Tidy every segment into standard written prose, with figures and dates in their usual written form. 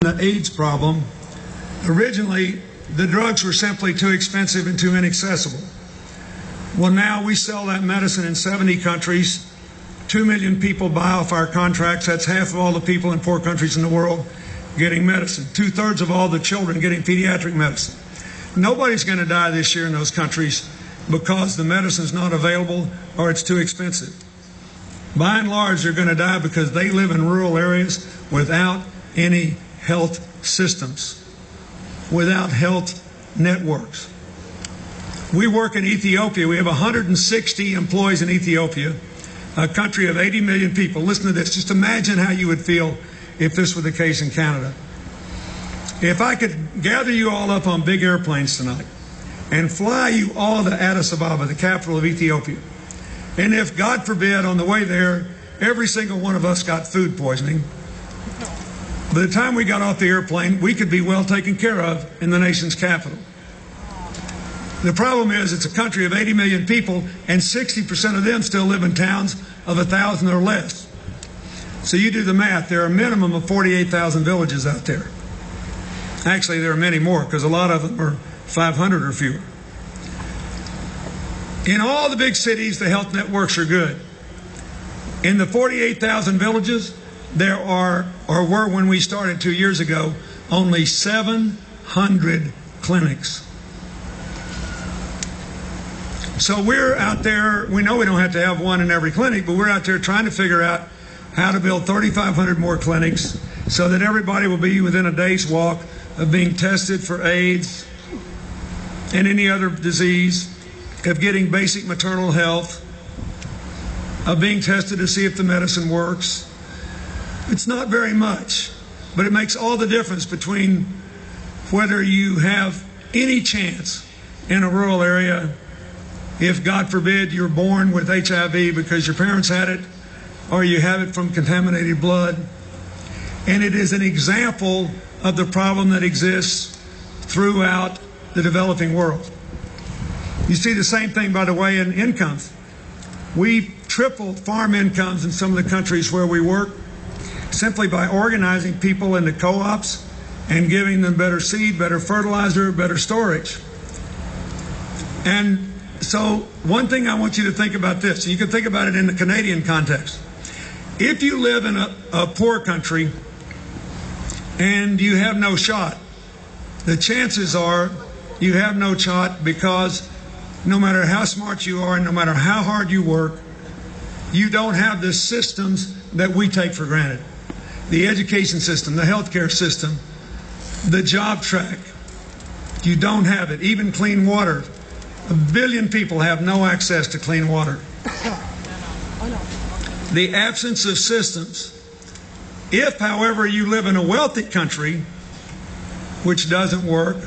The AIDS problem, originally the drugs were simply too expensive and too inaccessible. Well, now we sell that medicine in 70 countries. 2 million people buy off our contracts. That's half of all the people in poor countries in the world getting medicine. 2/3 of all the children getting pediatric medicine. Nobody's going to die this year in those countries because the medicine's not available or it's too expensive. By and large, they're going to die because they live in rural areas without any health systems, without health networks. We work in Ethiopia. We have 160 employees in Ethiopia, a country of 80 million people. Listen to this. Just imagine how you would feel if this were the case in Canada. If I could gather you all up on big airplanes tonight and fly you all to Addis Ababa, the capital of Ethiopia, and if, God forbid, on the way there, every single one of us got food poisoning, by the time we got off the airplane, we could be well taken care of in the nation's capital. The problem is it's a country of 80 million people, and 60% of them still live in towns of 1,000 or less. So you do the math. There are a minimum of 48,000 villages out there. Actually, there are many more because a lot of them are 500 or fewer. In all the big cities, the health networks are good. In the 48,000 villages, there are, or were when we started 2 years ago, only 700 clinics. So we're out there, we know we don't have to have one in every clinic, but we're out there trying to figure out how to build 3,500 more clinics so that everybody will be within a day's walk of being tested for AIDS and any other disease, of getting basic maternal health, of being tested to see if the medicine works. It's not very much, but it makes all the difference between whether you have any chance in a rural area, if, God forbid, you're born with HIV because your parents had it, or you have it from contaminated blood. And it is an example of the problem that exists throughout the developing world. You see the same thing, by the way, in incomes. We've tripled farm incomes in some of the countries where we work simply by organizing people into co-ops and giving them better seed, better fertilizer, better storage. And so one thing I want you to think about this, you can think about it in the Canadian context. If you live in a poor country and you have no shot, the chances are you have no shot because no matter how smart you are and no matter how hard you work, you don't have the systems that we take for granted. The education system, the healthcare system, the job track. You don't have it. Even clean water. 1 billion people have no access to clean water. The absence of systems. If, however, you live in a wealthy country, which doesn't work,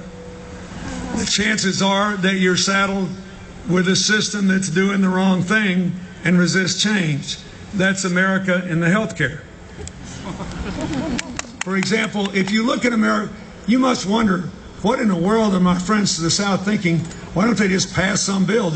the chances are that you're saddled with a system that's doing the wrong thing and resists change. That's America in the healthcare. For example, if you look at America, you must wonder, what in the world are my friends to the South thinking? Why don't they just pass some bill?